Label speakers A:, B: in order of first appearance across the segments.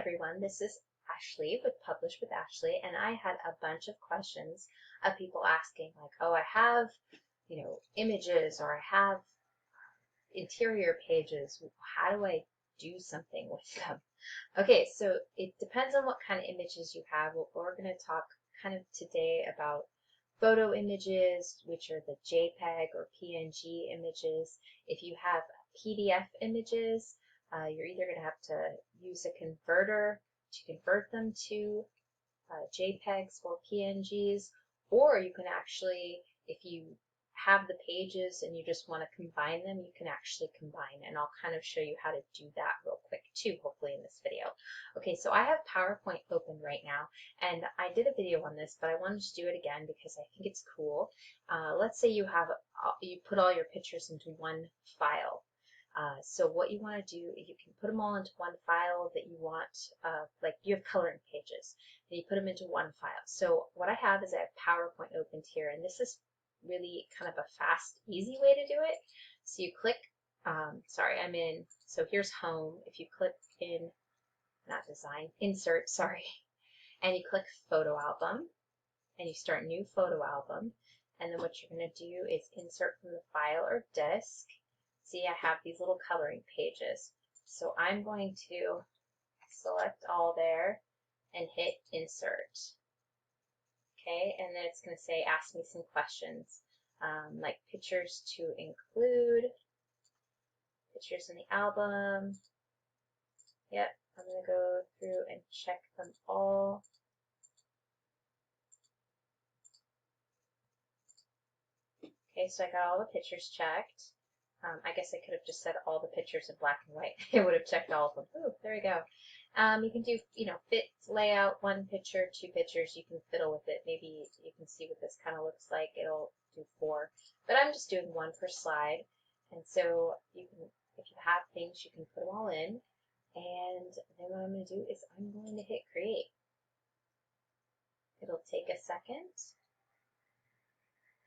A: everyone, this is Ashley with Publish with Ashley, and I had a bunch of questions of people asking like, oh, I have, images, or I have interior pages. How do I do something with them? Okay, so it depends on what kind of images you have. We're going to talk kind of today about photo images, which are the JPEG or PNG images. If you have PDF images, you're either going to have to use a converter to convert them to JPEGs or PNGs, or you can actually, if you have the pages and you just want to combine them, you can actually combine, and I'll kind of show you how to do that real quick too, hopefully in this video. Okay, so I have PowerPoint open right now, and I did a video on this, but I wanted to do it again because I think it's cool. Let's say you put all your pictures into one file. So what you want to do is you can put them all into one file that you want, like you have coloring pages, and you put them into one file. So what I have is I have PowerPoint opened here, and this is really kind of a fast, easy way to do it. So you click, so here's home. If you click in, not design, insert, sorry, and you click photo album, and you start new photo album, and then what you're going to do is insert from the file or disk. See, I have these little coloring pages. So I'm going to select all there and hit insert. Okay, and then it's going to say ask me some questions, like pictures to include, pictures in the album. Yep, I'm going to go through and check them all. Okay, so I got all the pictures checked. I guess I could have just said all the pictures in black and white. It would have checked all of them. Ooh, there we go. You can do, fit, layout, one picture, two pictures. You can fiddle with it. Maybe you can see what this kind of looks like. It'll do 4. But I'm just doing 1 per slide. And so you can, if you have things, you can put them all in. And then what I'm going to do is I'm going to hit create. It'll take a second.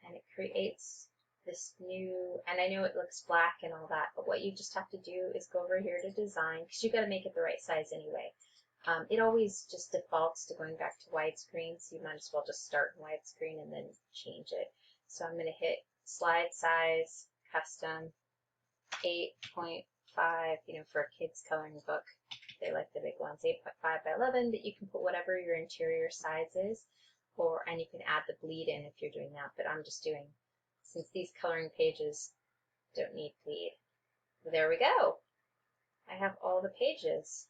A: And it creates this new, and I know it looks black and all that, but what you just have to do is go over here to design, because you got to make it the right size anyway. It always just defaults to going back to widescreen, so you might as well just start in widescreen and then change it. So I'm going to hit slide size, custom, 8.5, for a kid's coloring book. They like the big ones, 8.5 by 11, but you can put whatever your interior size is, and you can add the bleed in if you're doing that, but I'm just doing, since these coloring pages don't need bleed. There we go. I have all the pages,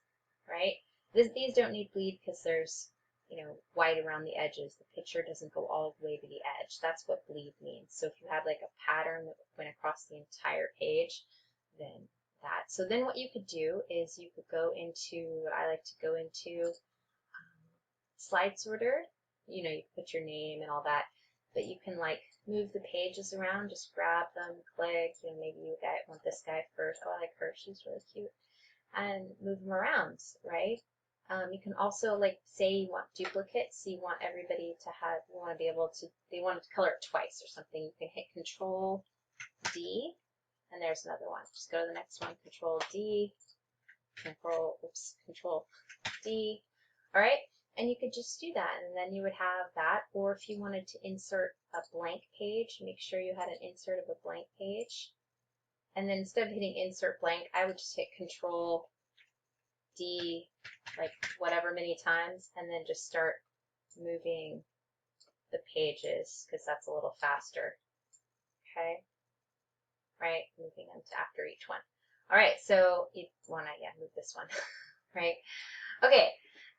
A: right? These don't need bleed because there's, white around the edges. The picture doesn't go all the way to the edge. That's what bleed means. So if you had like a pattern that went across the entire page, then that. So then what you could do is you could go into, I like to go into slide sorter. You put your name and all that. But you can like move the pages around, just grab them, click, maybe you want this guy first. Oh, I like her, she's really cute. And move them around, right? You can also, like, say you want duplicates, so you want everybody to have, you want to be able to, they want to color it twice or something. You can hit Control D, and there's another one. Just go to the next one, Control D, Control D. All right. And you could just do that, and then you would have that. Or if you wanted to insert a blank page, make sure you had an insert of a blank page. And then instead of hitting insert blank, I would just hit Control D, like whatever many times, and then just start moving the pages, because that's a little faster. Okay? Right? Moving them to after each one. All right, so you want to, move this one. Right? Okay.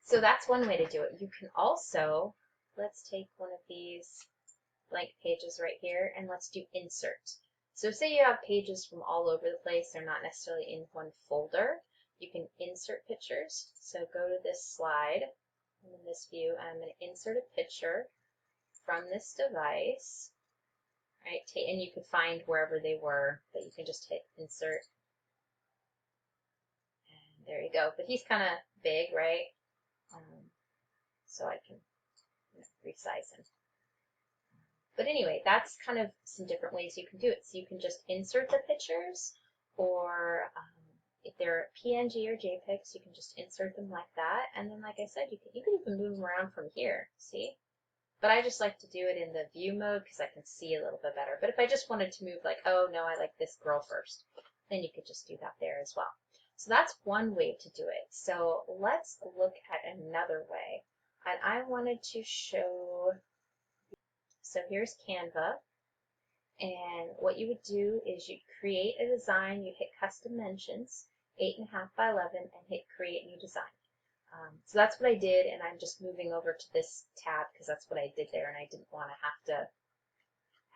A: So that's one way to do it. You can also, let's take one of these blank pages right here, and let's do insert. So say you have pages from all over the place, they're not necessarily in one folder. You can insert pictures. So go to this slide, and in this view, and I'm going to insert a picture from this device. Right? And you could find wherever they were, but you can just hit insert. And there you go. But he's kind of big, right? So I can resize him. But anyway, that's kind of some different ways you can do it. So you can just insert the pictures, or if they're PNG or JPEGs, you can just insert them like that. And then, like I said, you can even move them around from here, see? But I just like to do it in the view mode because I can see a little bit better. But if I just wanted to move like, oh no, I like this girl first, then you could just do that there as well. So that's one way to do it. So let's look at another way. And I wanted to show, so here's Canva. And what you would do is you'd create a design, you hit custom mentions, 8.5 by 11, and hit create new design. So that's what I did, and I'm just moving over to this tab because that's what I did there, and I didn't want to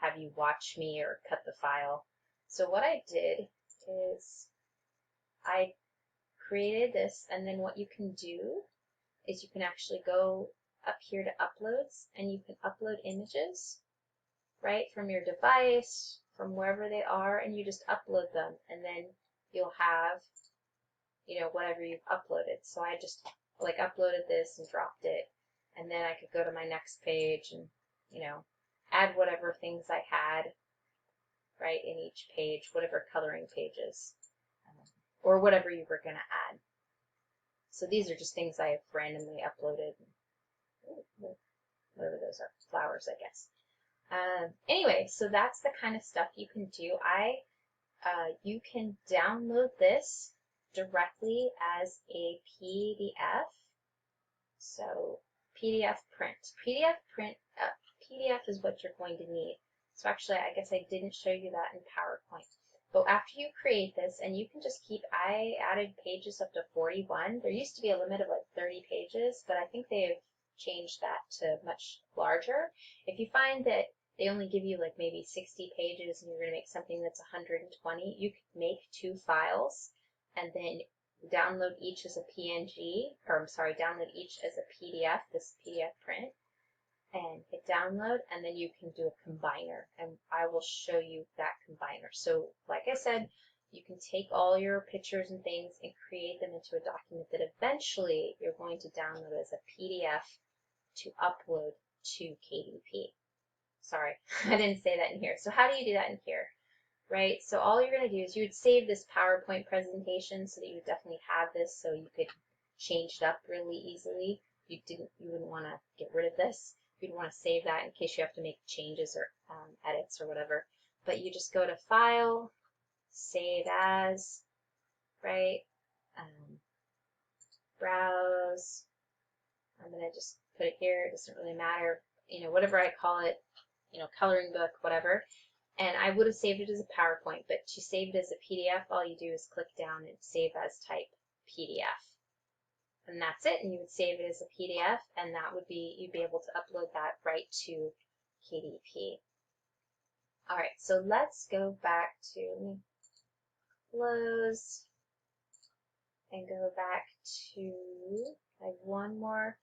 A: have you watch me or cut the file. So what I did is I created this, and then what you can do is you can actually go up here to uploads, and you can upload images, right, from your device, from wherever they are, and you just upload them, and then you'll have, you know, whatever you've uploaded. So I just like uploaded this and dropped it, and then I could go to my next page and, you know, add whatever things I had, right, in each page, whatever coloring pages, or whatever you were going to add. So these are just things I have randomly uploaded. Whatever those are, flowers, I guess. Anyway, so that's the kind of stuff you can do. You can download this directly as a PDF. So PDF print. PDF is what you're going to need. So actually, I guess I didn't show you that in PowerPoint. But after you create this, and you can just keep, I added pages up to 41. There used to be a limit of like 30 pages, but I think they've changed that to much larger. If you find that they only give you like maybe 60 pages and you're going to make something that's 120, you could make 2 files and then download each as a PNG, or I'm sorry, download each as a PDF, this PDF print, and hit download, and then you can do a combiner, and I will show you that combiner. So like I said, you can take all your pictures and things and create them into a document that eventually you're going to download as a PDF to upload to KDP. Sorry, I didn't say that in here. So how do you do that in here? Right, so all you're going to do is you would save this PowerPoint presentation so that you would definitely have this so you could change it up really easily. You wouldn't want to get rid of this. You'd want to save that in case you have to make changes or edits or whatever. But you just go to File, Save As, right? Browse. I'm going to just put it here. It doesn't really matter. You know, whatever I call it, you know, coloring book, whatever. And I would have saved it as a PowerPoint, but to save it as a PDF, all you do is click down and Save As type PDF. And that's it, and you would save it as a PDF, and that would be, you'd be able to upload that right to KDP. All right, so let's go back to close and go back to, I have one more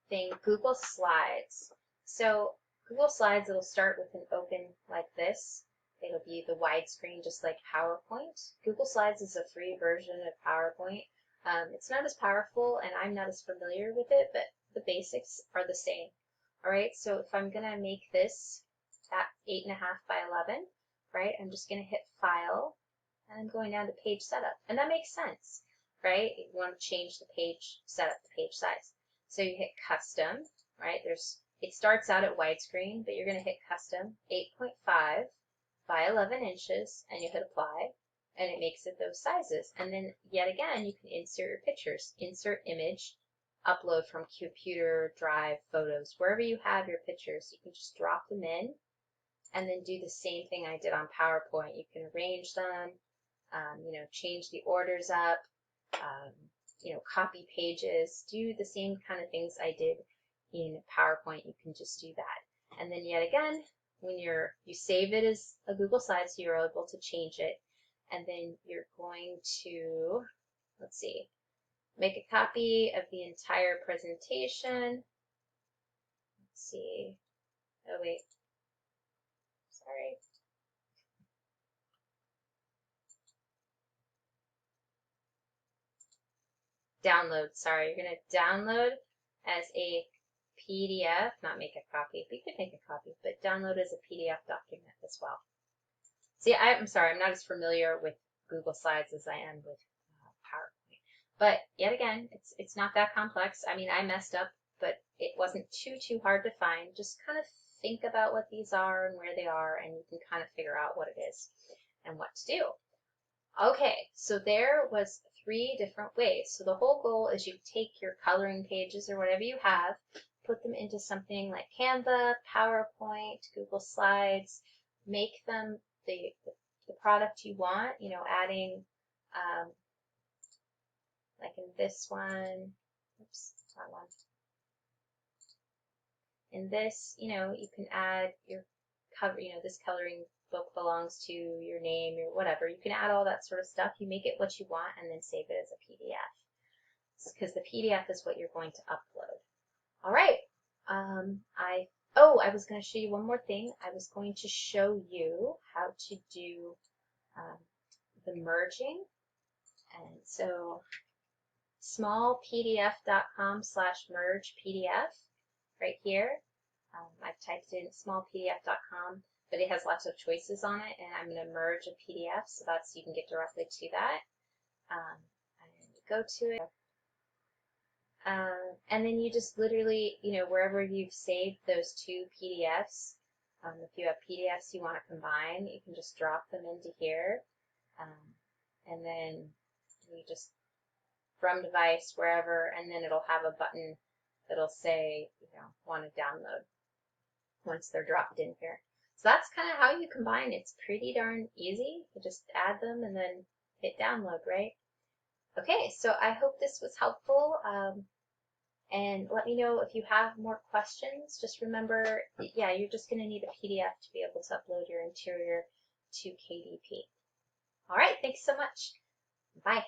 A: thing, Google Slides. So Google Slides, it'll start with an open like this. It'll be the widescreen just like PowerPoint. Google Slides is a free version of PowerPoint. It's not as powerful and I'm not as familiar with it, but the basics are the same. All right, so if I'm gonna make this at 8.5 by 11, right, I'm just gonna hit File and I'm going down to Page Setup. And that makes sense, right? You want to change the page, set up the page size. So you hit Custom, right? It starts out at widescreen, but you're going to hit Custom 8.5 by 11 inches, and you hit Apply, and it makes it those sizes. And then yet again, you can insert your pictures. Insert image, upload from computer, drive, photos, wherever you have your pictures. You can just drop them in, and then do the same thing I did on PowerPoint. You can arrange them, you know, change the orders up, you know, copy pages, do the same kind of things I did in PowerPoint. You can just do that. And then yet again, when you save it as a Google Slide, so you're able to change it, and then you're going to, let's see, make a copy of the entire presentation. Let's see. Oh wait, sorry. Download, sorry, you're going to download as a PDF, not make a copy, but you could make a copy, but download as a PDF document as well. See, I'm sorry, I'm not as familiar with Google Slides as I am with But yet again, it's not that complex. I mean, I messed up, but it wasn't too hard to find. Just kind of think about what these are and where they are, and you can kind of figure out what it is and what to do. Okay, so there was 3 different ways. So the whole goal is you take your coloring pages or whatever you have, put them into something like Canva, PowerPoint, Google Slides, make them the product you want, you know, adding, like in this one, oops, that one. In this, you know, you can add your cover, you know, this coloring book belongs to your name, your whatever. You can add all that sort of stuff. You make it what you want and then save it as a PDF, because the PDF is what you're going to upload. All right. I was going to show you one more thing. I was going to show you how to do the merging. And so smallpdf.com/merge PDF right here. I've typed in smallpdf.com, but it has lots of choices on it, and I'm going to merge a PDF, so that's you can get directly to that. And go to it. And then you just literally, you know, wherever you've saved those 2 PDFs, if you have PDFs you want to combine, you can just drop them into here. And then you just, from device, wherever, and then it'll have a button that'll say, you know, want to download once they're dropped in here. So that's kind of how you combine. It's pretty darn easy. You just add them and then hit download, right? Okay, so I hope this was helpful. And let me know if you have more questions. Just remember, yeah, you're just going to need a PDF to be able to upload your interior to KDP. All right, thanks so much. Bye.